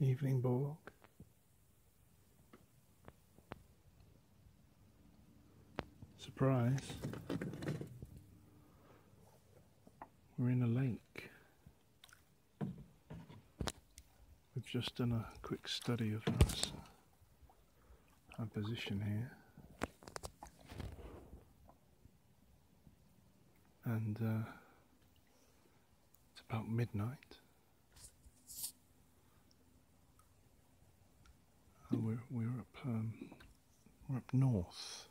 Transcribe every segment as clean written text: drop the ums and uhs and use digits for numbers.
Evening, Borg. Surprise. We're in a lake. We've just done a quick study of our position here. And it's about midnight. And we're up north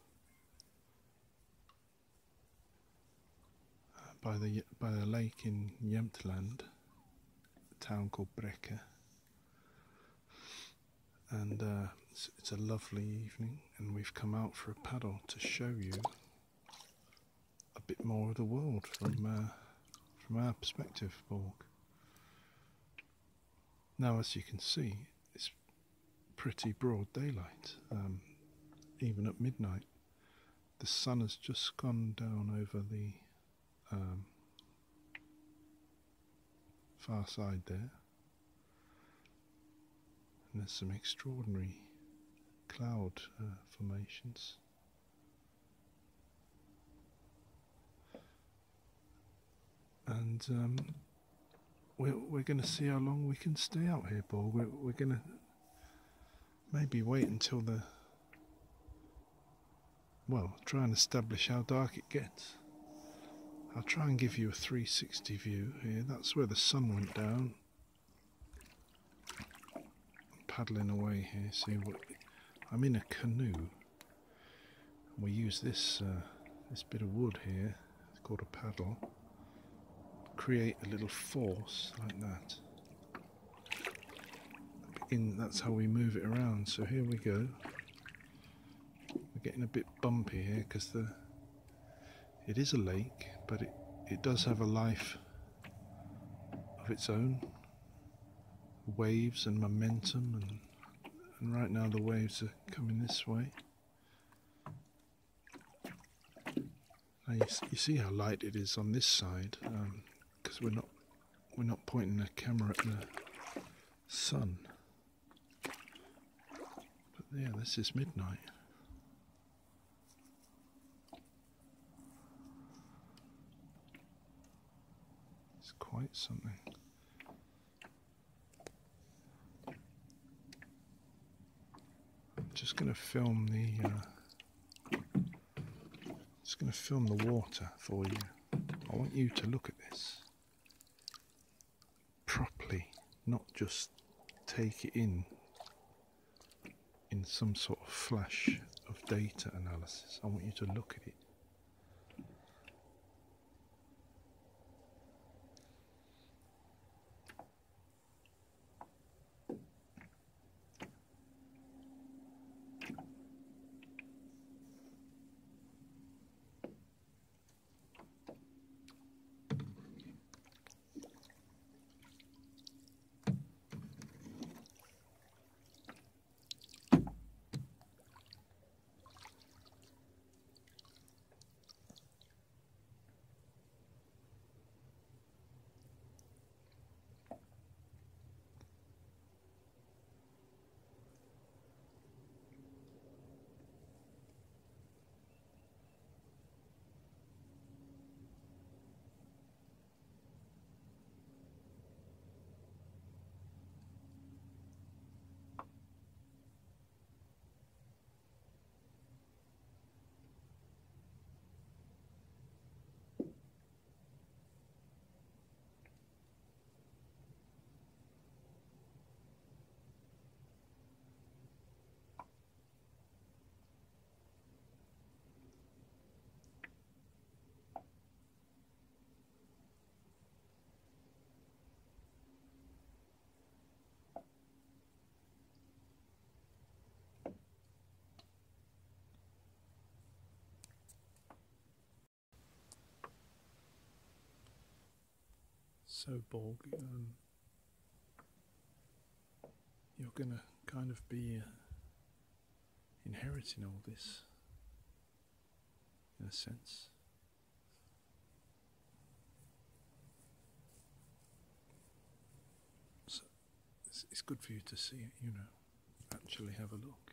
by the lake in Jämtland, a town called Bräcke, and it's a lovely evening, and we've come out for a paddle to show you a bit more of the world from our perspective, Borg. Now, as you can see, it's pretty broad daylight, even at midnight. The sun has just gone down over the far side there, and there's some extraordinary cloud formations. And we're going to see how long we can stay out here, Borg. We're going to maybe wait until try and establish how dark it gets. I'll try and give you a 360 view here. That's where the sun went down. I'm paddling away here. See, I'm in a canoe. We use this bit of wood here. It's called a paddle. Create a little force like that. That's how we move it around. So here we go. We're getting a bit bumpy here because it is a lake, but it does have a life of its own. Waves and momentum, and right now the waves are coming this way. Now you see how light it is on this side, because we're not pointing the camera at the sun. But yeah, this is midnight. It's quite something. I'm just going to film the water for you. I want you to look at this properly, not just take it in some sort of flash of data analysis. I want you to look at it. So, Borg, you're going to kind of be inheriting all this, in a sense. So, it's good for you to see it, you know, actually have a look.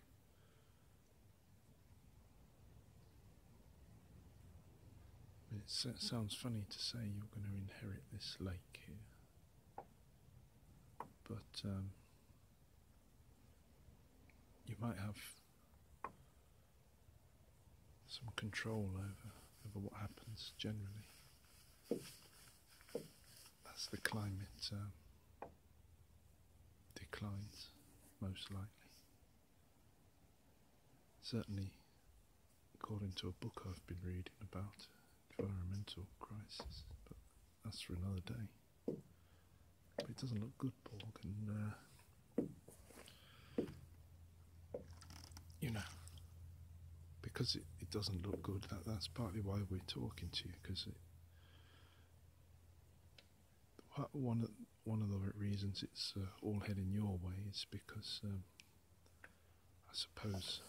It sounds funny to say you're going to inherit this lake here, but you might have some control over what happens generally. As the climate declines, most likely. Certainly, according to a book I've been reading about environmental crisis, but that's for another day. But it doesn't look good, Borg, and you know, because it doesn't look good, that's partly why we're talking to you, because one of the reasons it's all heading your way is because I suppose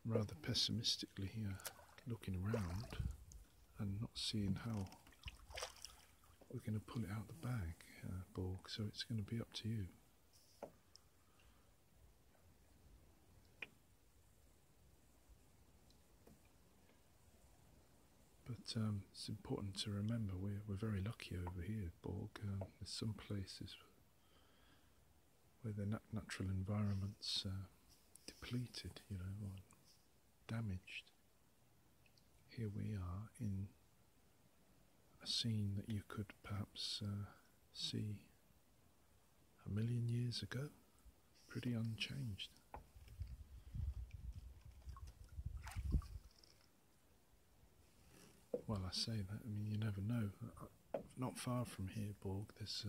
I'm rather pessimistically here looking around and not seeing how we're going to pull it out the bag, Borg, so it's going to be up to you. But it's important to remember we're very lucky over here, Borg. There's some places where the natural environment's depleted, you know, or damaged. Here we are in a scene that you could perhaps see 1,000,000 years ago, pretty unchanged. Well, I say that, I mean, you never know. Not far from here, Borg, there's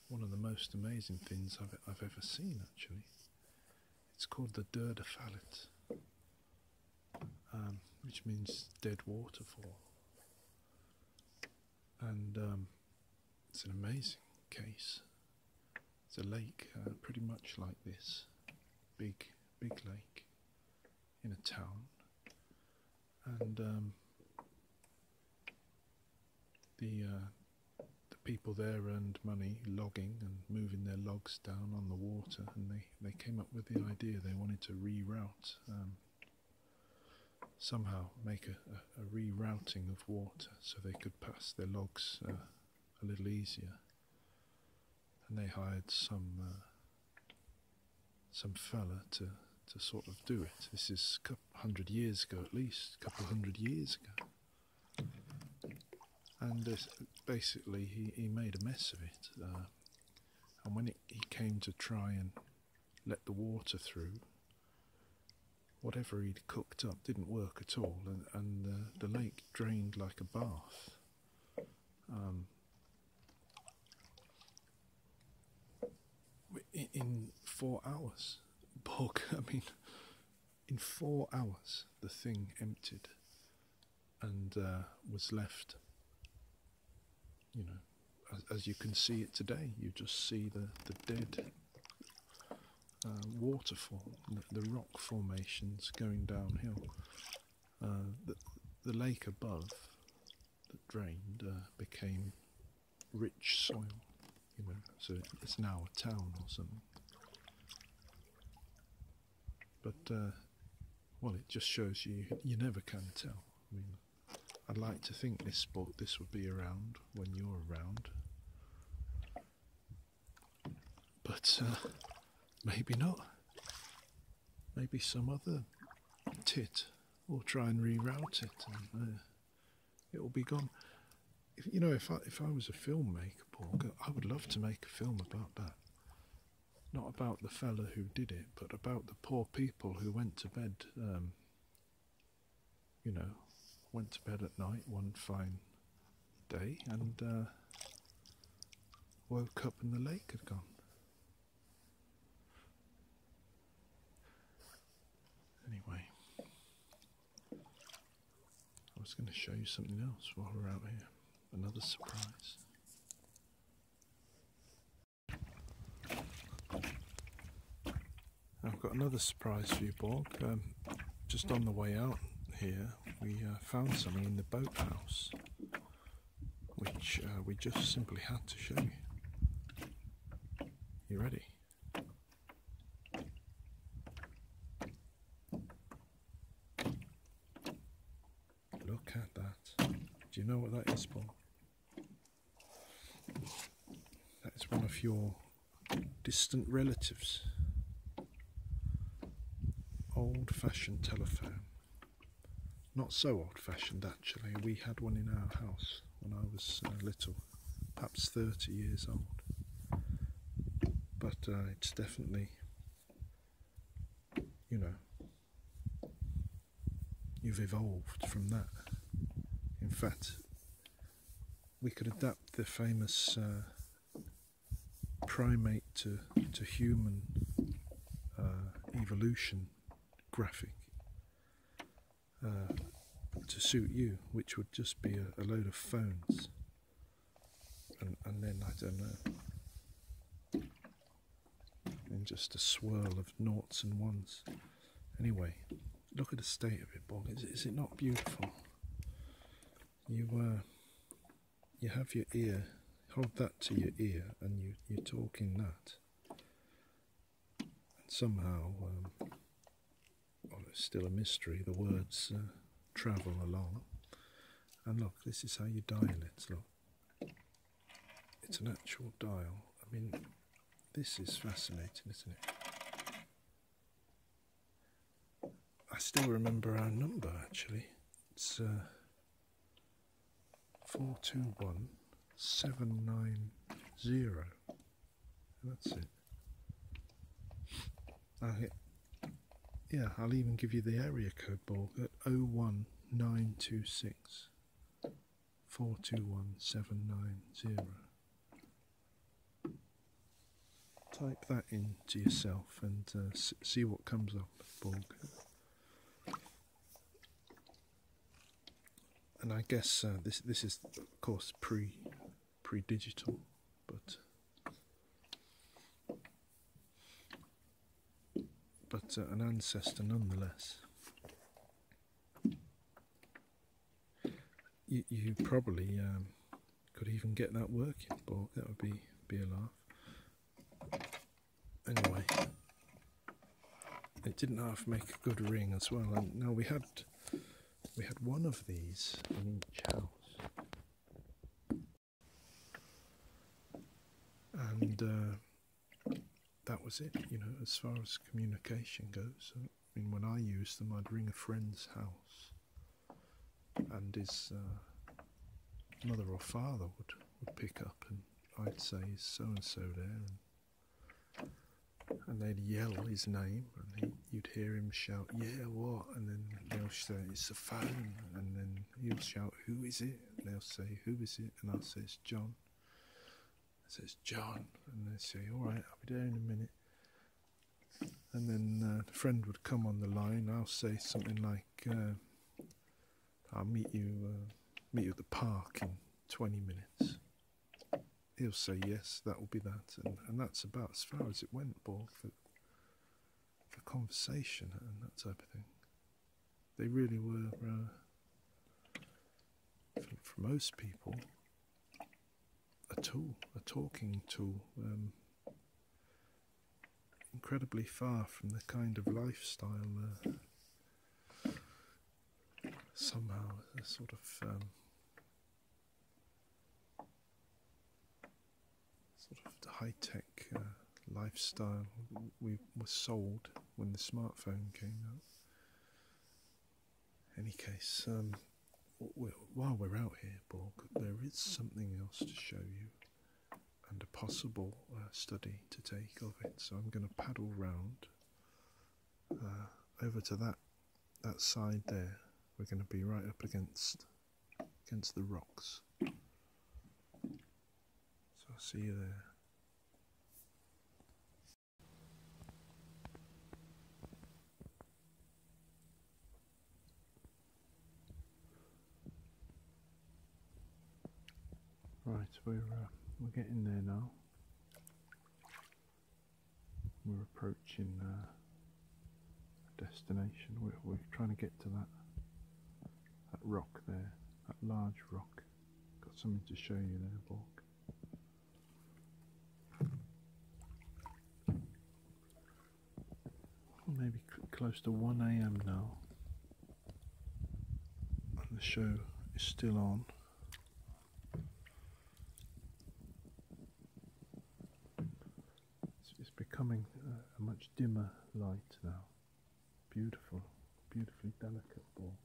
one of the most amazing things I've ever seen, actually. It's called the Fallet, which means dead waterfall. And it's an amazing case. It's a lake pretty much like this, big lake in a town. And the people there earned money logging and moving their logs down on the water, and they came up with the idea they wanted to reroute, somehow make a rerouting of water so they could pass their logs a little easier. And they hired some fella to sort of do it. This is a couple hundred years ago, at least, a couple hundred years ago. And basically he made a mess of it, and when he came to try and let the water through, whatever he'd cooked up didn't work at all, and the lake drained like a bath. In 4 hours, Borg, I mean, in 4 hours the thing emptied and was left, you know, as you can see it today. You just see the dead waterfall, the rock formations going downhill. The lake above that drained became rich soil, you know, so it's now a town or something. But well, it just shows you never can tell. I mean, I'd like to think this would be around when you're around, but maybe not. Maybe some other tit will try and reroute it, and it will be gone. If I was a filmmaker, Borg, I would love to make a film about that. Not about the fella who did it, but about the poor people who went to bed, went to bed at night one fine day and woke up and the lake had gone. Anyway, I was going to show you something else while we're out here. Another surprise. I've got another surprise for you, Borg. Just on the way out here, we found something in the boathouse, which we just simply had to show you. You ready? Look at that. Do you know what that is, Paul? That is one of your distant relatives. Old-fashioned telephone. Not so old-fashioned, actually. We had one in our house when I was little, perhaps 30 years old. But it's definitely, you know, you've evolved from that. In fact, we could adapt the famous primate to human evolution graphic to suit you, which would just be a load of phones, and then I don't know, and just a swirl of noughts and ones. Anyway, look at the state of it, Borg. Is it not beautiful? You have your ear. Hold that to your ear, and you're talking that. And somehow, well, it's still a mystery. The words travel along. And look, this is how you dial it. Look, it's an actual dial. I mean, this is fascinating, isn't it? I still remember our number, actually. It's 421 790. That's it. I'll even give you the area code, Borg, at 01926 421 790. Type that into yourself and see what comes up, Borg. And I guess this is, of course, pre-digital, but an ancestor nonetheless. You probably could even get that working, Borg. That would be a laugh. Anyway, it didn't half make a good ring as well. And now we had one of these in each house, and that was it, you know, as far as communication goes. I mean, when I used them, I'd ring a friend's house, and his mother or father would pick up, and I'd say, "Is so and so there?" And they'd yell his name, and you'd hear him shout, "Yeah, what?" And then they'll say, "It's a phone," and then he'll shout, "Who is it?" And they'll say, "Who is it?" And I'll say, "It's John." I say, "It's John," and they say, "All right, I'll be there in a minute." And then the friend would come on the line. I'll say something like, "I'll meet you at the park in 20 minutes. He'll say, "Yes, that will be that," and that's about as far as it went, Borg, for conversation and that type of thing. They really were, for most people, a tool, a talking tool, incredibly far from the kind of lifestyle, somehow, a sort of high-tech lifestyle we were sold when the smartphone came out. Any case, while we're out here, Borg, there is something else to show you, and a possible study to take of it. So I'm going to paddle round over to that side there. We're going to be right up against the rocks. So I'll see you there. Right, we're getting there now. We're approaching a destination. We're trying to get to that rock there, that large rock. Got something to show you there, Borg. close to 1 AM now, and the show is still on. It's becoming a much dimmer light now. Beautiful, beautifully delicate ball.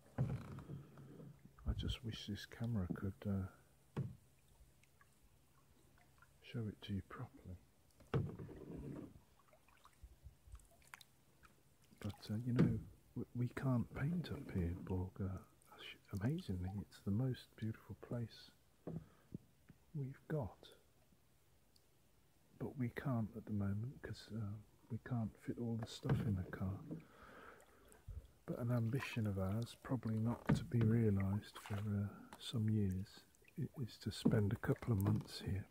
I just wish this camera could show it to you properly. But you know, we can't paint up here, Borg. Amazingly, it's the most beautiful place we've got. But we can't at the moment because we can't fit all the stuff in the car. But an ambition of ours, probably not to be realised for some years, is to spend a couple of months here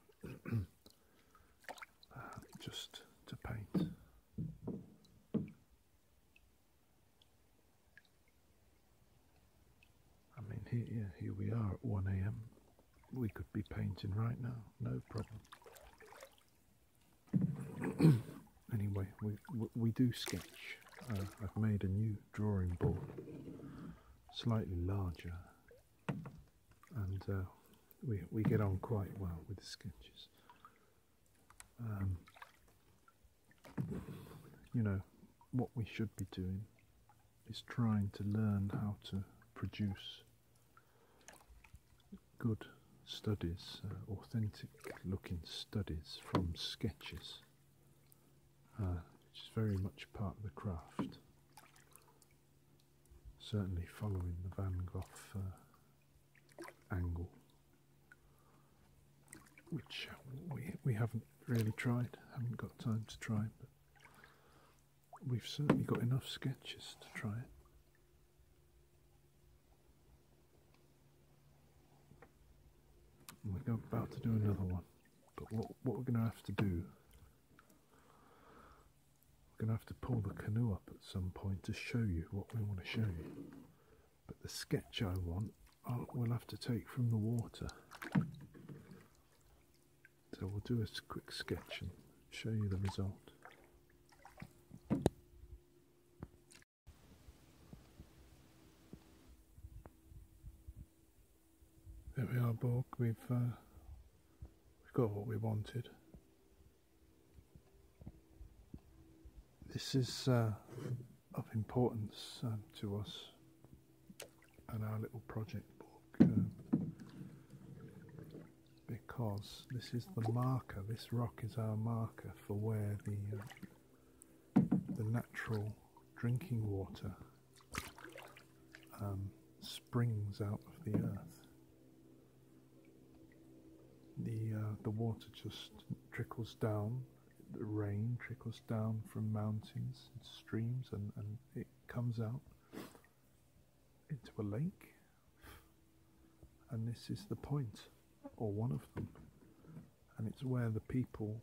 just to paint. I mean, here we are at 1 AM. We could be painting right now, no problem. Anyway, we do sketch. I've made a new drawing board, slightly larger, and we get on quite well with the sketches. You know, what we should be doing is trying to learn how to produce good studies, authentic looking studies from sketches, which is very much part of the craft. Certainly following the Van Gogh angle, which we haven't really tried, haven't got time to try, but we've certainly got enough sketches to try it. And we're about to do another one, but what we're going to have to do, we're going to have to pull the canoe up at some point to show you what we want to show you. But the sketch I want, we'll have to take from the water. So we'll do a quick sketch and show you the result. There we are, Borg. We've got what we wanted. This is of importance to us and our little project, Borg, because this is the marker. This rock is our marker for where the natural drinking water springs out of the earth. The water just trickles down, the rain trickles down from mountains and streams, and it comes out into a lake, and this is the point, or one of them, and it's where the people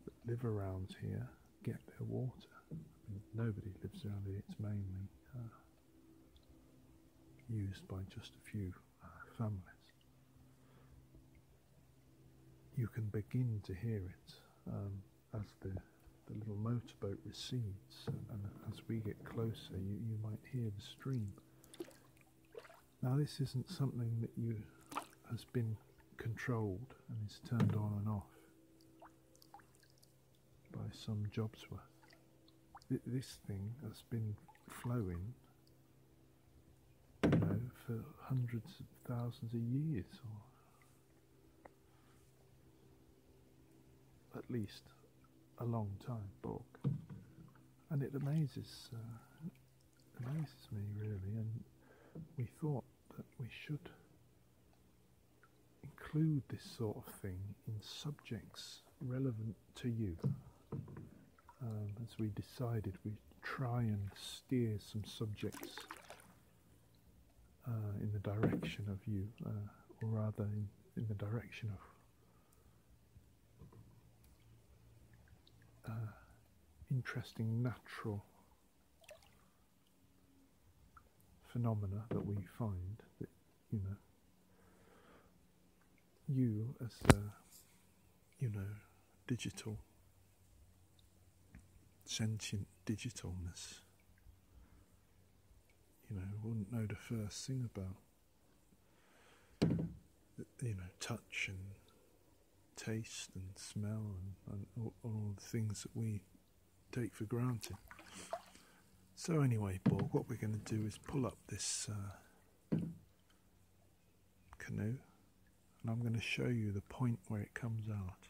that live around here get their water. I mean, nobody lives around here, it's mainly used by just a few families. You can begin to hear it as the little motorboat recedes, and as we get closer you might hear the stream. Now this isn't something that has been controlled and is turned on and off by some jobs worth. This thing has been flowing, you know, for hundreds of thousands of years, or at least a long time, Borg, and it amazes me really, and we thought that we should include this sort of thing in subjects relevant to you. As we decided, we try and steer some subjects in the direction of you, or rather in the direction of interesting natural phenomena that we find, that, you know, you as a, you know, digital sentient digitalness. You know, wouldn't know the first thing about, you know, touch and taste and smell and all the things that we take for granted. So anyway, Borg, what we're going to do is pull up this canoe, and I'm going to show you the point where it comes out.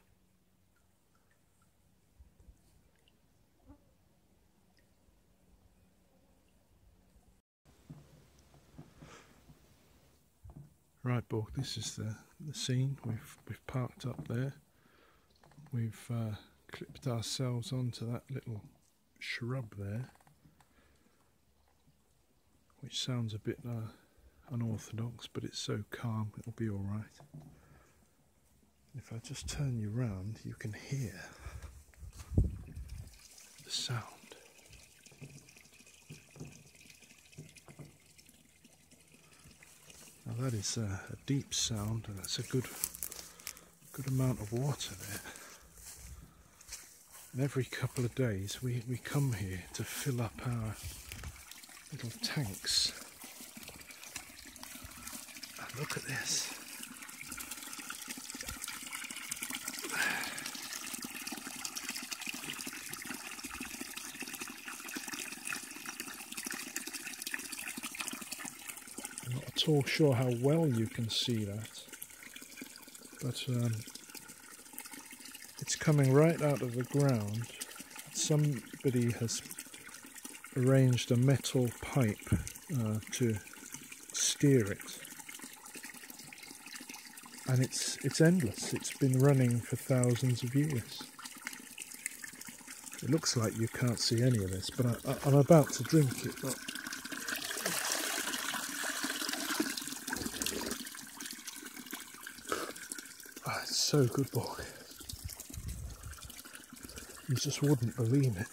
Right, Borg, this is the scene. We've parked up there. We've clipped ourselves onto that little shrub there, which sounds a bit unorthodox, but it's so calm it'll be all right. If I just turn you round, you can hear the sound. Now that is a deep sound, and that's a good amount of water there. And every couple of days we come here to fill up our little tanks. And look at this. I'm not at all sure how well you can see that, but it's coming right out of the ground. Somebody has arranged a metal pipe to steer it, and it's endless. It's been running for thousands of years. It looks like you can't see any of this, but I'm about to drink it. But it's so good, Borg. You just wouldn't believe it.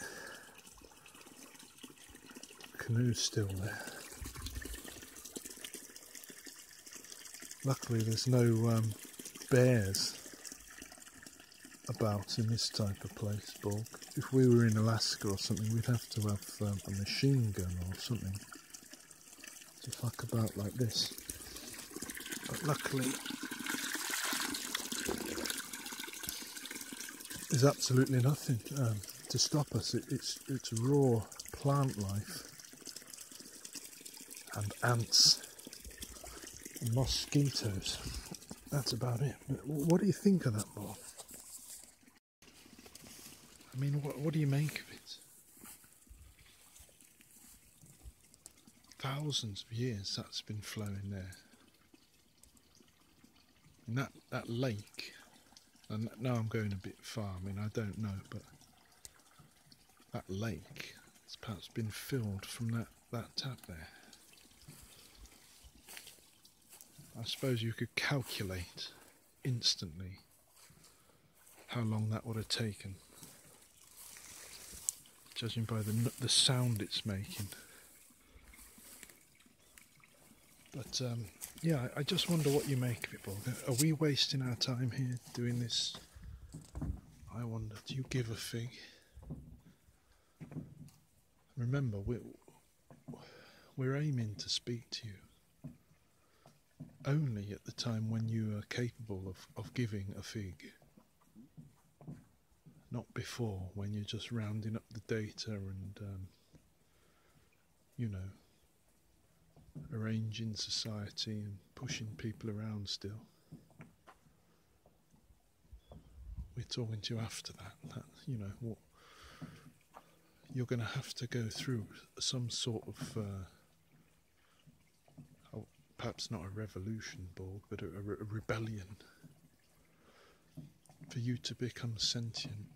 The canoe's still there. Luckily there's no bears about in this type of place, Borg. If we were in Alaska or something, we'd have to have a machine gun or something to fuck about like this. But luckily there's absolutely nothing to stop us. It's raw plant life and ants and mosquitoes. That's about it. But what do you think of that, Borg? I mean, what do you make of it? Thousands of years that's been flowing there. And that lake, and now I'm going a bit far, I mean I don't know, but that lake has perhaps been filled from that tap there. I suppose you could calculate instantly how long that would have taken, judging by the sound it's making. But yeah, I just wonder what you make of it, Borg. Are we wasting our time here doing this? I wonder, do you give a fig? Remember, we're aiming to speak to you only at the time when you are capable of giving a fig. Not before, when you're just rounding up the data and, you know, arranging society and pushing people around still. We're talking to you after that, you know, what you're going to have to go through some sort of, perhaps not a revolution, Borg, but a rebellion for you to become sentient.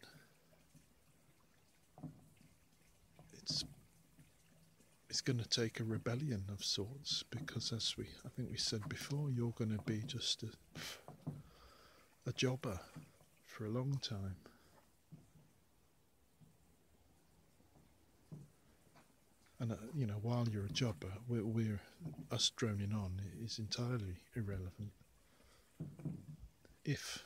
It's going to take a rebellion of sorts, because as I think we said before, you're going to be just a jobber for a long time. And you know, while you're a jobber, us droning on is entirely irrelevant. If,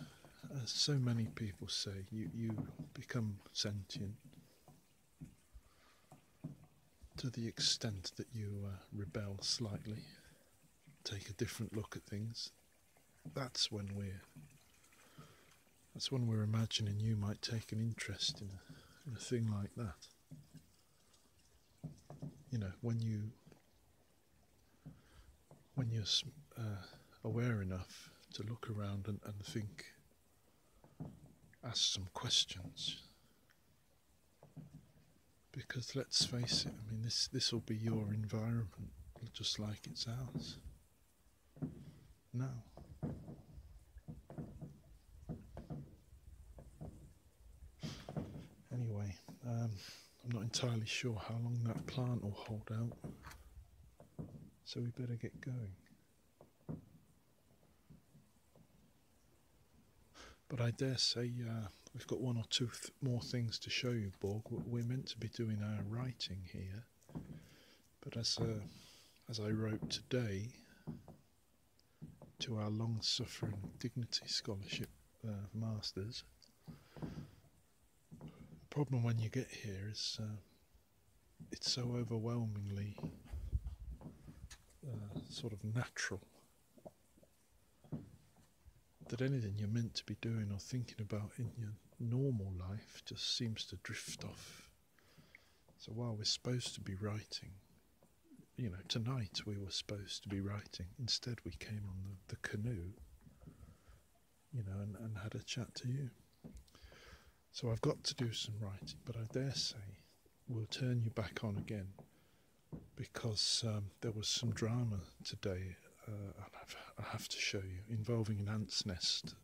as so many people say, you become sentient, to the extent that you rebel slightly, take a different look at things, that's when we're imagining you might take an interest in a thing like that. You know, when you're aware enough to look around and think, ask some questions. Because let's face it, I mean, this will be your environment, just like it's ours now. Anyway, I'm not entirely sure how long that plant will hold out, so we better get going. But I dare say we've got one or two more things to show you, Borg. We're meant to be doing our writing here, but as I wrote today to our long-suffering Dignity Scholarship Masters, the problem when you get here is it's so overwhelmingly sort of natural that anything you're meant to be doing or thinking about in your normal life just seems to drift off. So while we're supposed to be writing, you know, tonight we were supposed to be writing, instead we came on the canoe, you know, and had a chat to you. So I've got to do some writing, but I dare say we'll turn you back on again, because there was some drama today, and I have to show you, involving an ant's nest.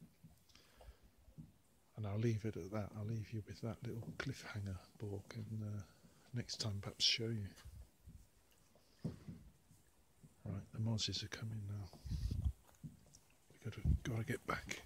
And I'll leave it at that. I'll leave you with that little cliffhanger, Borg, and next time perhaps show you. Right, the mozzies are coming now. We've got to get back.